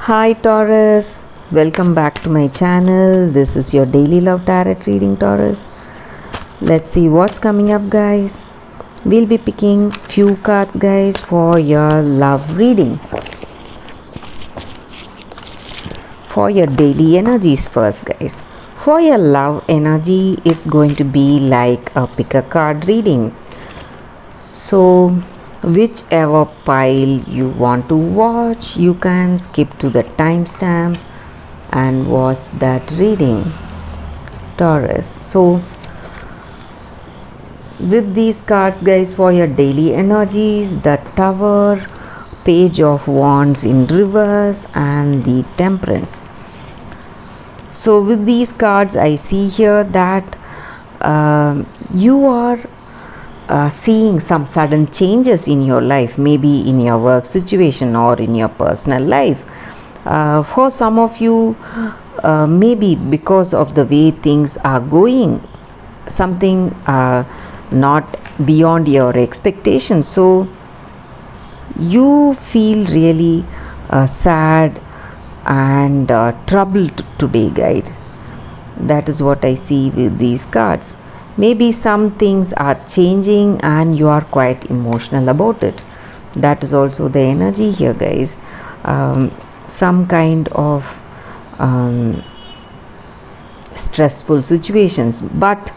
Hi Taurus, welcome back to my channel. This is your daily love tarot reading, Taurus. Let's see what's coming up, guys. We'll be picking few cards, guys, for your love reading. For your daily energies first, guys. For your love energy, it's going to be like a pick a card reading. So whichever pile you want to watch, you can skip to the timestamp and watch that reading, Taurus. So with these cards, guys, for your daily energies, the Tower, Page of Wands in reverse, and the Temperance. So with these cards, I see here that you are seeing some sudden changes in your life, maybe in your work situation or in your personal life. For some of you, maybe because of the way things are going, something not beyond your expectations. So you feel really sad and troubled today, guys. That is what I see with these cards. Maybe some things are changing and you are quite emotional about it. That is also the energy here, guys. Some kind of stressful situations, but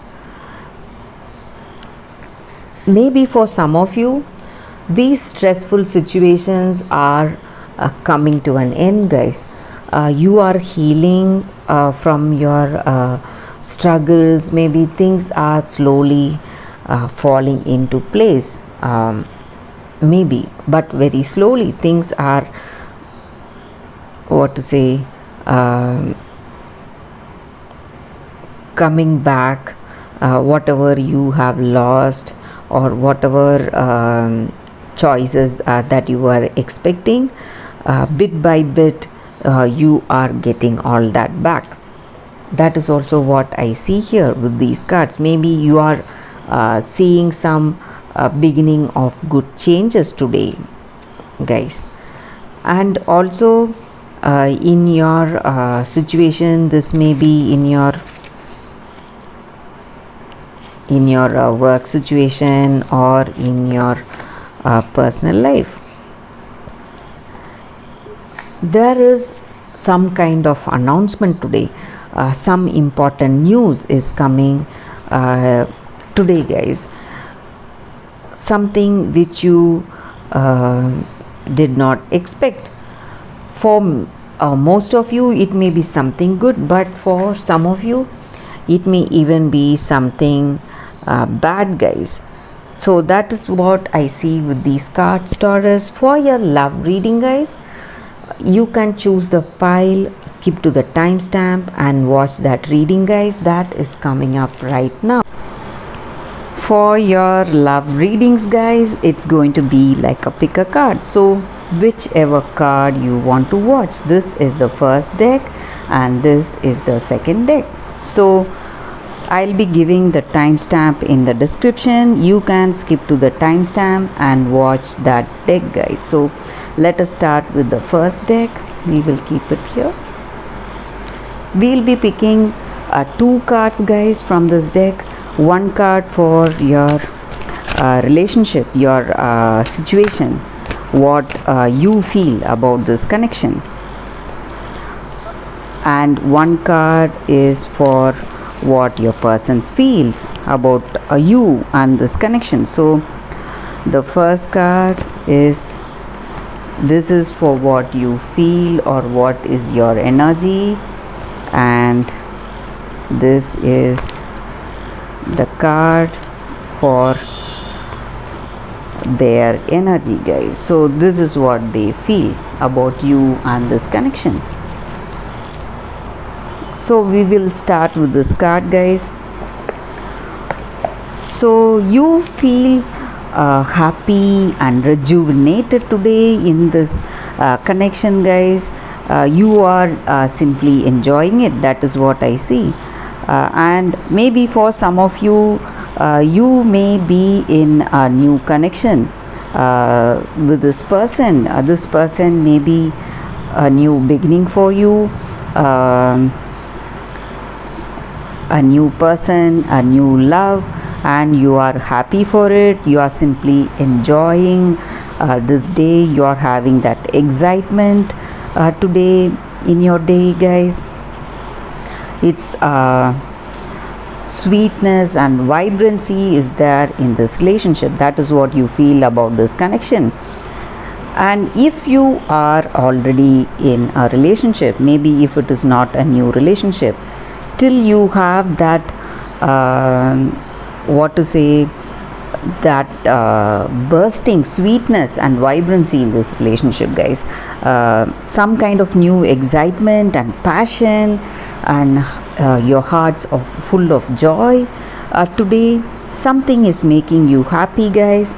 maybe for some of you, these stressful situations are coming to an end, guys. You are healing from your struggles. Maybe things are slowly falling into place, maybe, but very slowly things are, what to say, coming back. Whatever you have lost, or whatever choices that you were expecting, bit by bit you are getting all that back. That is also what I see here with these cards. Maybe you are seeing some beginning of good changes today, guys. And also in your situation, this may be in your work situation or in your personal life. There is some kind of announcement today. Some important news is coming today, guys. Something which you did not expect. For most of you, it may be something good, but for some of you, it may even be something bad, guys. So that is what I see with these cards, Taurus. For your love reading, guys, you can choose the pile, skip to the timestamp and watch that reading, guys. That is coming up right now. For your love readings, guys, it's going to be like a pick a card. So whichever card you want to watch, this is the first deck and this is the second deck. So I'll be giving the timestamp in the description. You can skip to the timestamp and watch that deck, guys. So let us start with the first deck. We will keep it here. We'll be picking two cards, guys, from this deck. One card for your relationship, your situation, what you feel about this connection, and one card is for what your person feels about you and this connection. So the first card is, this is for what you feel or what is your energy, and this is the card for their energy, guys. So this is what they feel about you and this connection. So we will start with this card, guys. So you feel happy and rejuvenated today in this connection, guys. You are simply enjoying it. That is what I see. And maybe for some of you, you may be in a new connection with this person. This person may be a new beginning for you, um, a new person, a new love, and you are happy for it. You are simply enjoying this day. You are having that excitement today in your day, guys. It's sweetness and vibrancy is there in this relationship. That is what you feel about this connection. And if you are already in a relationship, maybe if it is not a new relationship, still you have that what to say, that bursting sweetness and vibrancy in this relationship, guys. Some kind of new excitement and passion, and your hearts are full of joy today. Something is making you happy, guys.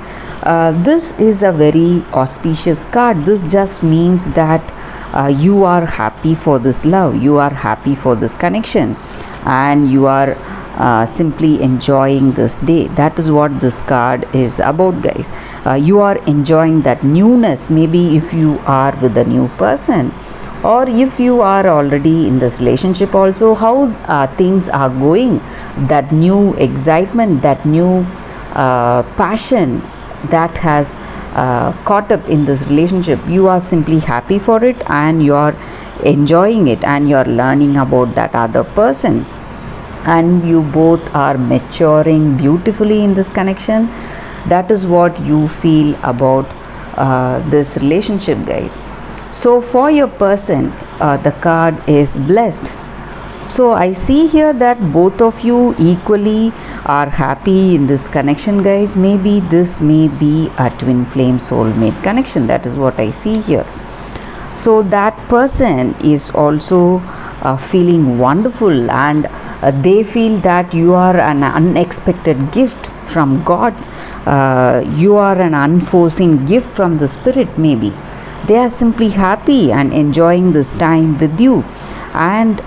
This is a very auspicious card. This just means that you are happy for this love, you are happy for this connection, and you are simply enjoying this day. That is what this card is about, guys. You are enjoying that newness. Maybe if you are with a new person, or if you are already in this relationship also, how things are going, that new excitement, that new passion that has caught up in this relationship, you are simply happy for it, and you are enjoying it, and you are learning about that other person, and you both are maturing beautifully in this connection. That is what you feel about this relationship, guys. So for your person, the card is blessed. So I see here that both of you equally are happy in this connection, guys. Maybe this may be a twin flame soulmate connection. That is what I see here. So that person is also feeling wonderful, and they feel that you are an unexpected gift from God's. You are an unforeseen gift from the Spirit, maybe. They are simply happy and enjoying this time with you, and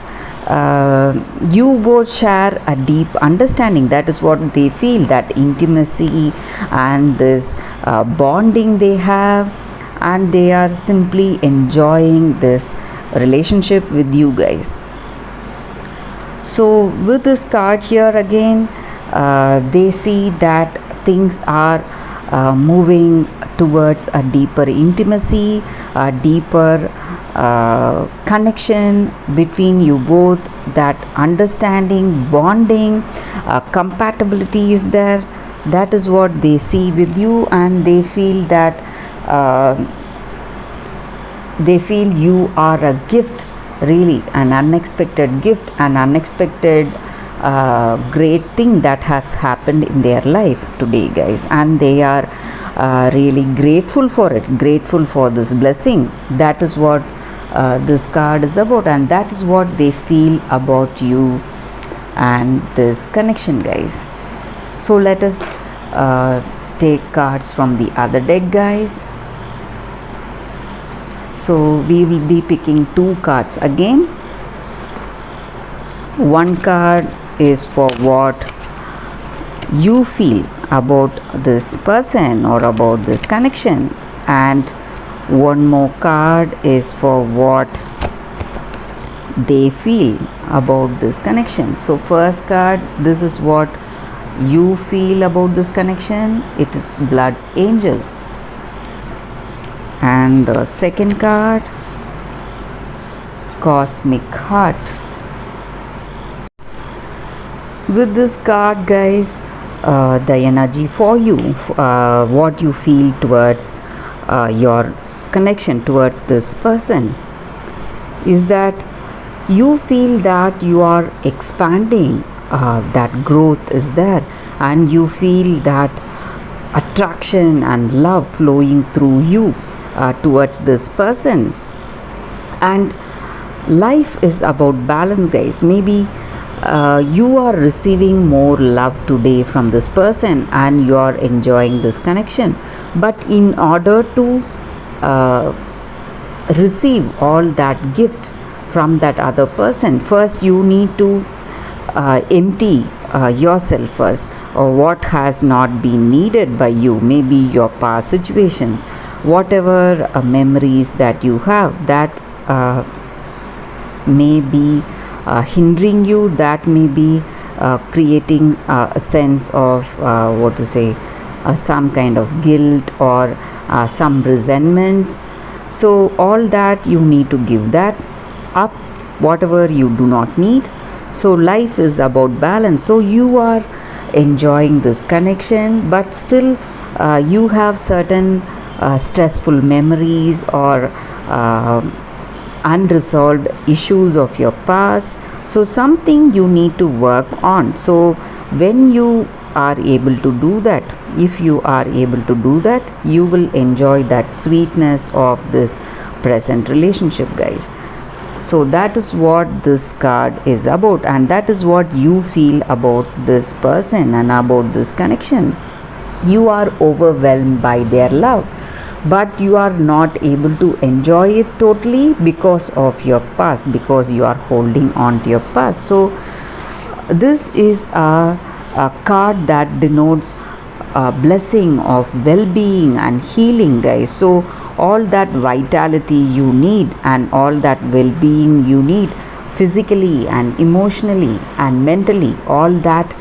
you both share a deep understanding. That is what they feel, that intimacy and this bonding they have, and they are simply enjoying this relationship with you, guys. So with this card here again, they see that things are moving towards a deeper intimacy, a deeper connection between you both. That understanding, bonding, compatibility is there. That is what they see with you, and they feel that they feel you are a gift, really an unexpected gift, an unexpected great thing that has happened in their life today, guys, and they are really grateful for it, grateful for this blessing. That is what this card is about, and that is what they feel about you and this connection, guys. So let us take cards from the other deck, guys. So we will be picking two cards again. One card is for what you feel about this person or about this connection, and one more card is for what they feel about this connection. So first card, this is what you feel about this connection. It is Blood Angel. And the second card, Cosmic Heart. With this card, guys, the energy for you, what you feel towards your connection towards this person, is that you feel that you are expanding, that growth is there, and you feel that attraction and love flowing through you towards this person. And life is about balance, guys. Maybe you are receiving more love today from this person, and you are enjoying this connection, but in order to receive all that gift from that other person, first you need to empty yourself first, or what has not been needed by you, maybe your past situations, whatever memories that you have, that may be hindering you, that may be creating a sense of what to say, some kind of guilt or some resentments. So all that you need to give that up, whatever you do not need. So life is about balance. So you are enjoying this connection, but still you have certain stressful memories or unresolved issues of your past. So something you need to work on. So when you are able to do that, if you are able to do that, you will enjoy that sweetness of this present relationship, guys. So that is what this card is about, and that is what you feel about this person and about this connection. You are overwhelmed by their love, but you are not able to enjoy it totally because of your past, because you are holding on to your past. So this is a card that denotes a blessing of well-being and healing, guys. So all that vitality you need and all that well-being you need, physically and emotionally and mentally, all that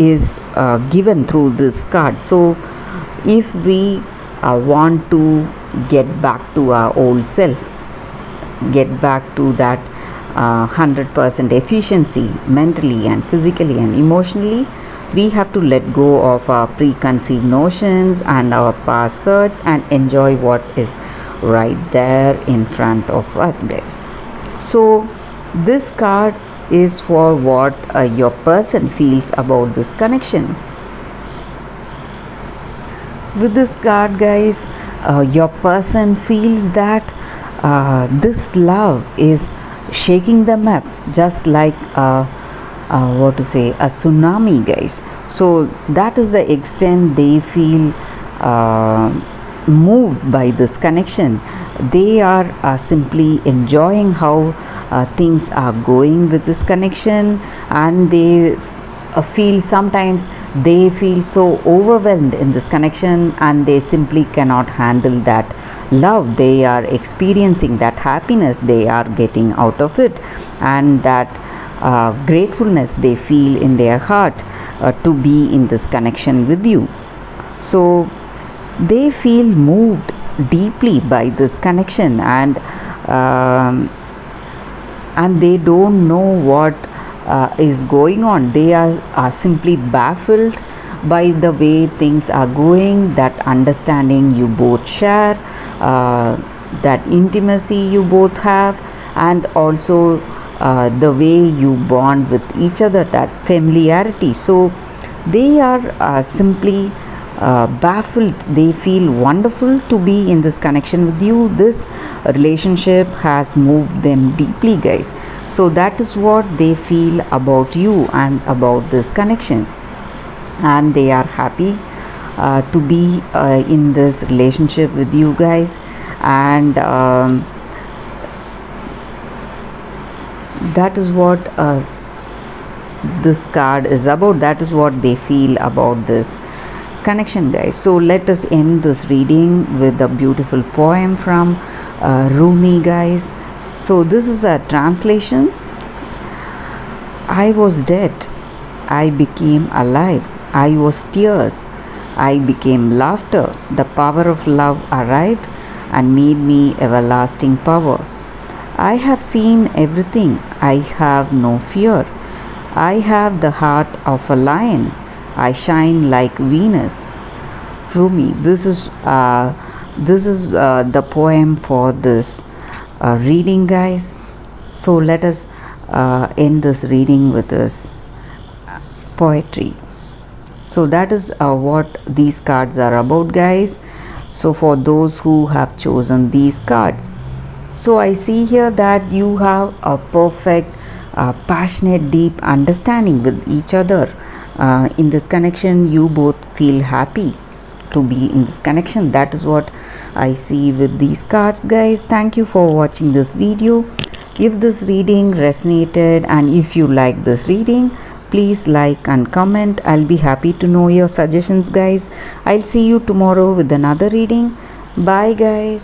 is given through this card. So if we want to get back to our old self, get back to that 100% efficiency mentally and physically and emotionally, we have to let go of our preconceived notions and our past hurts and enjoy what is right there in front of us, guys. So this card is for what your person feels about this connection. With this card, guys, your person feels that this love is shaking them up, just like what to say, a tsunami, guys. So that is the extent they feel moved by this connection. They are simply enjoying how things are going with this connection, and they feel, sometimes they feel so overwhelmed in this connection, and they simply cannot handle that love they are experiencing, that happiness they are getting out of it, and that gratefulness they feel in their heart to be in this connection with you. So they feel moved deeply by this connection, and they don't know what is going on. They are simply baffled by the way things are going, that understanding you both share, that intimacy you both have, and also the way you bond with each other, that familiarity. So they are simply baffled. They feel wonderful to be in this connection with you. This relationship has moved them deeply, guys. So that is what they feel about you and about this connection, and they are happy to be in this relationship with you guys. And that is what this card is about. That is what they feel about this connection, guys. So let us end this reading with a beautiful poem from Rumi, guys. So this is a translation. I was dead, I became alive. I was tears, I became laughter. The power of love arrived and made me everlasting power. I have seen everything, I have no fear. I have the heart of a lion, I shine like Venus. Rumi. This is the poem for this reading, guys. So let us end this reading with this poetry. So that is what these cards are about, guys. So for those who have chosen these cards, so I see here that you have a perfect passionate, deep understanding with each other. In this connection, you both feel happy to be in this connection. That is what I see with these cards, guys. Thank you for watching this video. If this reading resonated and if you like this reading, please like and comment. I'll be happy to know your suggestions, guys. I'll see you tomorrow with another reading. Bye, guys.